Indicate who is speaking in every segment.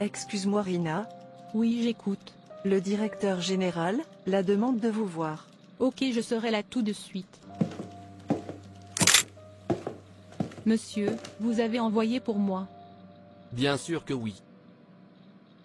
Speaker 1: Excuse-moi Rina.
Speaker 2: Oui, j'écoute.
Speaker 1: Le directeur général, la demande de vous voir.
Speaker 2: Ok, je serai là tout de suite. Monsieur, vous avez envoyé pour moi.
Speaker 3: Bien sûr que oui.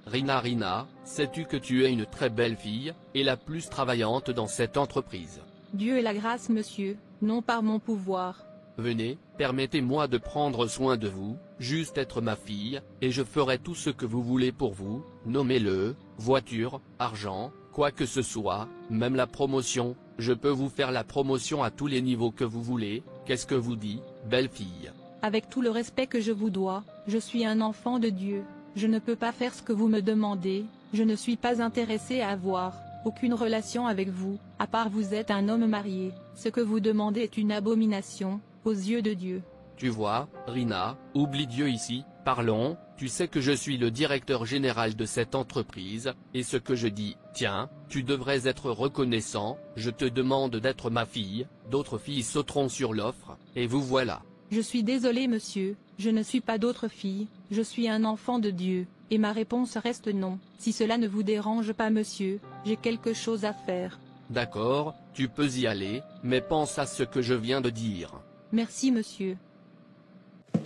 Speaker 3: Rina, sais-tu que tu es une très belle fille, et la plus travaillante dans cette entreprise?
Speaker 2: Dieu et la grâce, monsieur, non par mon pouvoir.
Speaker 3: Venez, permettez-moi de prendre soin de vous, juste être ma fille, et je ferai tout ce que vous voulez pour vous, nommez-le, voiture, argent, quoi que ce soit, même la promotion, je peux vous faire la promotion à tous les niveaux que vous voulez, qu'est-ce que vous dites, belle fille?
Speaker 2: Avec tout le respect que je vous dois, je suis un enfant de Dieu, je ne peux pas faire ce que vous me demandez, je ne suis pas intéressé à avoir aucune relation avec vous, à part vous êtes un homme marié, ce que vous demandez est une abomination, aux yeux de Dieu.
Speaker 3: Tu vois, Rina, oublie Dieu ici, parlons, tu sais que je suis le directeur général de cette entreprise, et ce que je dis, tiens, tu devrais être reconnaissant, je te demande d'être ma fille, d'autres filles sauteront sur l'offre, et vous voilà.
Speaker 2: Je suis désolé monsieur, je ne suis pas d'autre fille, je suis un enfant de Dieu, et ma réponse reste non. Si cela ne vous dérange pas monsieur, j'ai quelque chose à faire.
Speaker 3: D'accord, tu peux y aller, mais pense à ce que je viens de dire.
Speaker 2: Merci monsieur.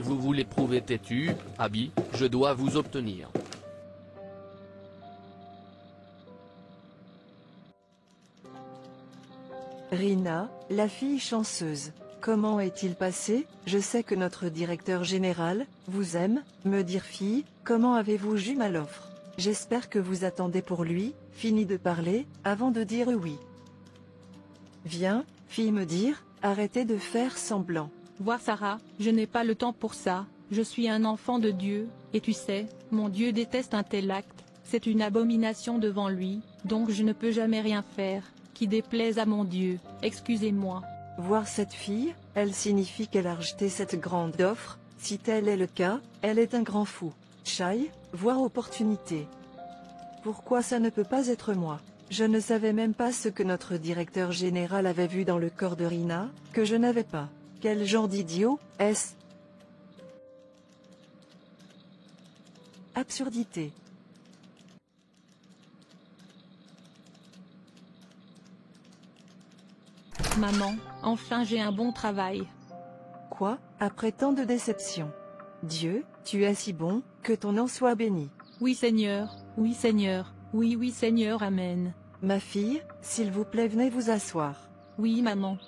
Speaker 3: Vous voulez prouver têtu, Abby, je dois vous obtenir.
Speaker 1: Rina, la fille chanceuse. Comment est-il passé? Je sais que notre directeur général vous aime, me dire fille, comment avez-vous eu mal l'offre? J'espère que vous attendez pour lui, fini de parler, avant de dire oui. Viens, fille me dire, arrêtez de faire semblant.
Speaker 2: Voir Sarah, je n'ai pas le temps pour ça, je suis un enfant de Dieu, et tu sais, mon Dieu déteste un tel acte, c'est une abomination devant lui, donc je ne peux jamais rien faire, qui déplaise à mon Dieu, excusez-moi.
Speaker 1: Voir cette fille, elle signifie qu'elle a rejeté cette grande offre, si tel est le cas, elle est un grand fou. Chai, voir opportunité. Pourquoi ça ne peut pas être moi? Je ne savais même pas ce que notre directeur général avait vu dans le corps de Rina, que je n'avais pas. Quel genre d'idiot, est-ce? Absurdité.
Speaker 2: Maman, enfin j'ai un bon travail.
Speaker 1: Quoi, après tant de déceptions? Dieu, tu es si bon, que ton nom soit béni.
Speaker 2: Oui Seigneur, oui Seigneur, oui Seigneur, Amen.
Speaker 1: Ma fille, s'il vous plaît venez vous asseoir.
Speaker 2: Oui maman.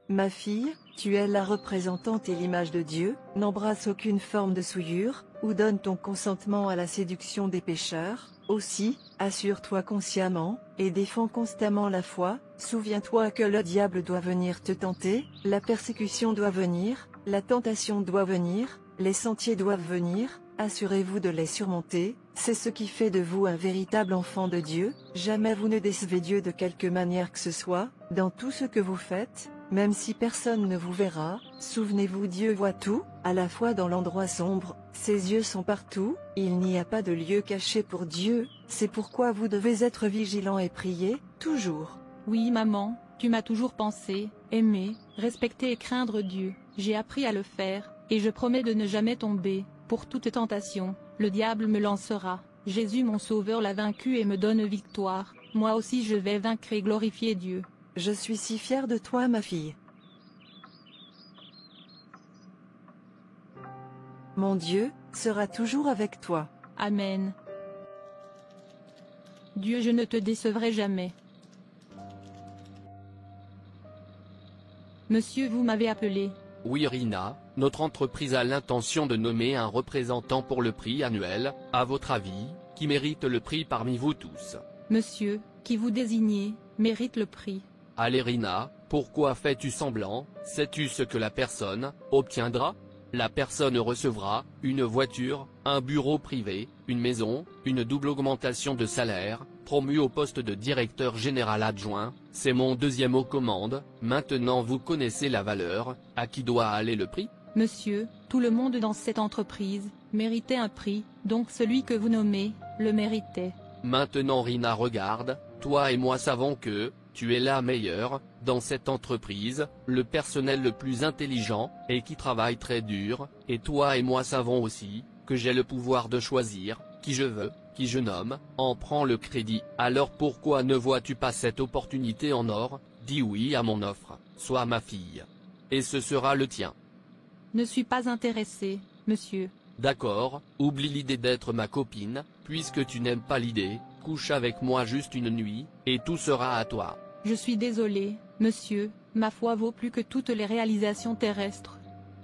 Speaker 1: Ma fille, tu es la représentante et l'image de Dieu, n'embrasse aucune forme de souillure, ou donne ton consentement à la séduction des pécheurs. Aussi, assure-toi consciemment, et défends constamment la foi, souviens-toi que le diable doit venir te tenter, la persécution doit venir, la tentation doit venir, les sentiers doivent venir, assurez-vous de les surmonter, c'est ce qui fait de vous un véritable enfant de Dieu, jamais vous ne décevez Dieu de quelque manière que ce soit, dans tout ce que vous faites. Même si personne ne vous verra, souvenez-vous Dieu voit tout, à la fois dans l'endroit sombre, ses yeux sont partout, il n'y a pas de lieu caché pour Dieu, c'est pourquoi vous devez être vigilant et prier, toujours.
Speaker 2: Oui maman, tu m'as toujours pensé, aimé, respecté et craindre Dieu, j'ai appris à le faire, et je promets de ne jamais tomber, pour toute tentation, le diable me lancera, Jésus mon sauveur l'a vaincu et me donne victoire, moi aussi je vais vaincre et glorifier Dieu.
Speaker 1: Je suis si fière de toi ma fille. Mon Dieu sera toujours avec toi.
Speaker 2: Amen. Dieu, je ne te décevrai jamais. Monsieur, vous m'avez appelé.
Speaker 3: Oui Rina, notre entreprise a l'intention de nommer un représentant pour le prix annuel, à votre avis, qui mérite le prix parmi vous tous?
Speaker 2: Monsieur, qui vous désignez, mérite le prix.
Speaker 3: Allez Rina, pourquoi fais-tu semblant? Sais-tu ce que la personne obtiendra? La personne recevra une voiture, un bureau privé, une maison, une double augmentation de salaire, promu au poste de directeur général adjoint. C'est mon deuxième aux commandes. Maintenant vous connaissez la valeur, à qui doit aller le prix?
Speaker 2: Monsieur, tout le monde dans cette entreprise méritait un prix, donc celui que vous nommez le méritait.
Speaker 3: Maintenant Rina regarde, toi et moi savons que tu es la meilleure, dans cette entreprise, le personnel le plus intelligent, et qui travaille très dur, et toi et moi savons aussi, que j'ai le pouvoir de choisir, qui je veux, qui je nomme, en prend le crédit. Alors pourquoi ne vois-tu pas cette opportunité en or? Dis oui à mon offre, sois ma fille. Et ce sera le tien.
Speaker 2: Ne suis pas intéressé, monsieur.
Speaker 3: D'accord, oublie l'idée d'être ma copine, puisque tu n'aimes pas l'idée, couche avec moi juste une nuit, et tout sera à toi.
Speaker 2: Je suis désolé, monsieur, ma foi vaut plus que toutes les réalisations terrestres.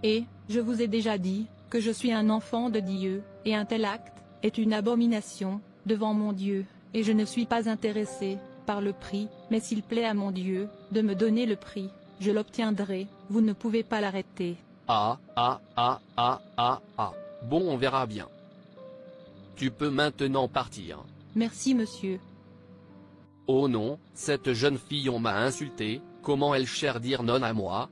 Speaker 2: Et, je vous ai déjà dit, que je suis un enfant de Dieu, et un tel acte est une abomination devant mon Dieu, et je ne suis pas intéressé par le prix, mais s'il plaît à mon Dieu de me donner le prix, je l'obtiendrai, vous ne pouvez pas l'arrêter.
Speaker 3: Ah. Bon, on verra bien. Tu peux maintenant partir.
Speaker 2: Merci monsieur.
Speaker 3: Oh non, cette jeune fille on m'a insulté, comment elle cherche dire non à moi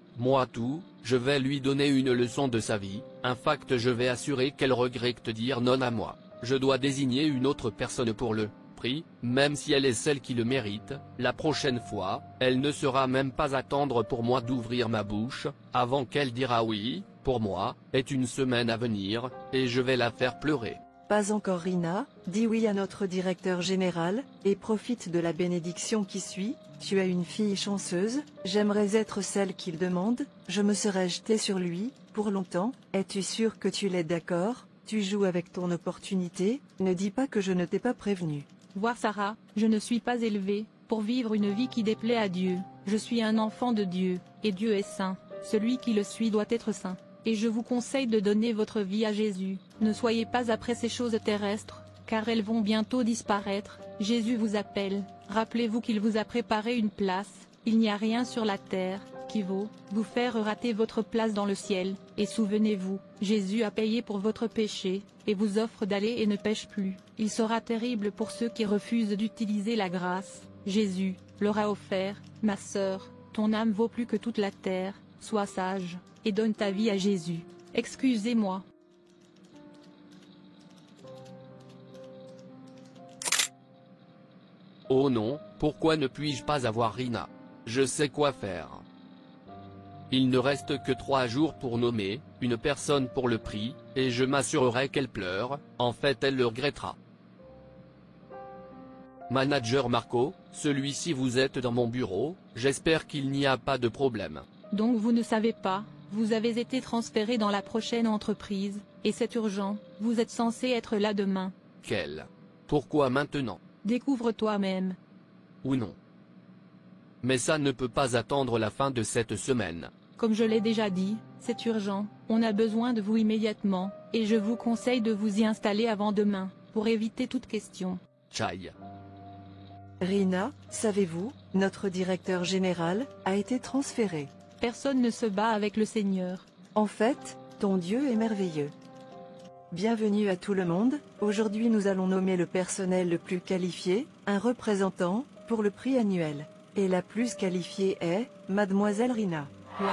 Speaker 3: tout, je vais lui donner une leçon de sa vie, un fact je vais assurer qu'elle regrette de dire non à moi. Je dois désigner une autre personne pour le prix, même si elle est celle qui le mérite, la prochaine fois, elle ne sera même pas attendre pour moi d'ouvrir ma bouche, avant qu'elle dira oui, pour moi, est une semaine à venir, et je vais la faire pleurer.
Speaker 1: Pas encore Rina, dis oui à notre directeur général, et profite de la bénédiction qui suit. Tu as une fille chanceuse, j'aimerais être celle qu'il demande, je me serais jetée sur lui, pour longtemps. Es-tu sûr que tu l'es d'accord? Tu joues avec ton opportunité, ne dis pas que je ne t'ai pas prévenu.
Speaker 2: Voir Sarah, je ne suis pas élevé pour vivre une vie qui déplaît à Dieu. Je suis un enfant de Dieu, et Dieu est saint. Celui qui le suit doit être saint. Et je vous conseille de donner votre vie à Jésus. Ne soyez pas après ces choses terrestres, car elles vont bientôt disparaître. Jésus vous appelle. Rappelez-vous qu'il vous a préparé une place. Il n'y a rien sur la terre qui vaut vous faire rater votre place dans le ciel. Et souvenez-vous, Jésus a payé pour votre péché, et vous offre d'aller et ne pêche plus. Il sera terrible pour ceux qui refusent d'utiliser la grâce. Jésus leur a offert, ma sœur, ton âme vaut plus que toute la terre, sois sage, et donne ta vie à Jésus. Excusez-moi.
Speaker 3: Oh non, pourquoi ne puis-je pas avoir Rina? Je sais quoi faire. Il ne reste que 3 jours pour nommer une personne pour le prix, et je m'assurerai qu'elle pleure, en fait elle le regrettera. Manager Marco, celui-ci vous êtes dans mon bureau, j'espère qu'il n'y a pas de problème.
Speaker 2: Donc vous ne savez pas, vous avez été transféré dans la prochaine entreprise, et c'est urgent, vous êtes censé être là demain.
Speaker 3: Quel? Pourquoi maintenant?
Speaker 2: Découvre toi-même.
Speaker 3: Ou non. Mais ça ne peut pas attendre la fin de cette semaine.
Speaker 2: Comme je l'ai déjà dit, c'est urgent, on a besoin de vous immédiatement, et je vous conseille de vous y installer avant demain, pour éviter toute question.
Speaker 3: Tchaï.
Speaker 1: Rina, savez-vous, notre directeur général a été transféré.
Speaker 2: Personne ne se bat avec le Seigneur.
Speaker 1: En fait, ton Dieu est merveilleux. Bienvenue à tout le monde, aujourd'hui nous allons nommer le personnel le plus qualifié, un représentant, pour le prix annuel. Et la plus qualifiée est, Mademoiselle Rina.
Speaker 2: Wow.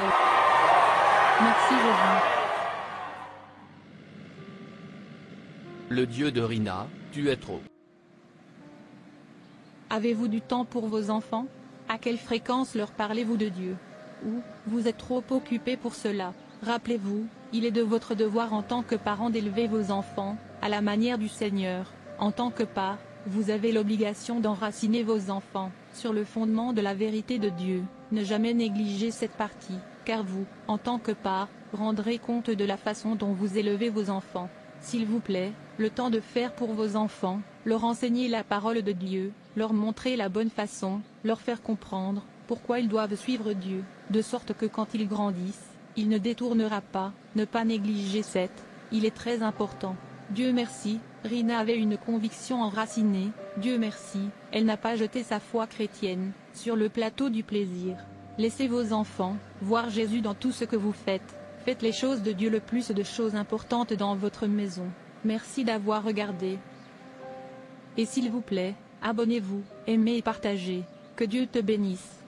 Speaker 2: Merci Jésus.
Speaker 3: Le Dieu de Rina, tu es trop.
Speaker 2: Avez-vous du temps pour vos enfants? À quelle fréquence leur parlez-vous de Dieu? Ou, vous êtes trop occupé pour cela? Rappelez-vous, il est de votre devoir en tant que parent d'élever vos enfants, à la manière du Seigneur. En tant que père, vous avez l'obligation d'enraciner vos enfants, sur le fondement de la vérité de Dieu. Ne jamais négliger cette partie, car vous, en tant que père, rendrez compte de la façon dont vous élevez vos enfants. S'il vous plaît, le temps de faire pour vos enfants, leur enseigner la parole de Dieu, leur montrer la bonne façon, leur faire comprendre pourquoi ils doivent suivre Dieu, de sorte que quand ils grandissent, il ne détournera pas, ne pas négliger cette, il est très important. Dieu merci, Rina avait une conviction enracinée, Dieu merci, elle n'a pas jeté sa foi chrétienne, sur le plateau du plaisir. Laissez vos enfants, voir Jésus dans tout ce que vous faites, faites les choses de Dieu le plus de choses importantes dans votre maison. Merci d'avoir regardé. Et s'il vous plaît, abonnez-vous, aimez et partagez, que Dieu te bénisse.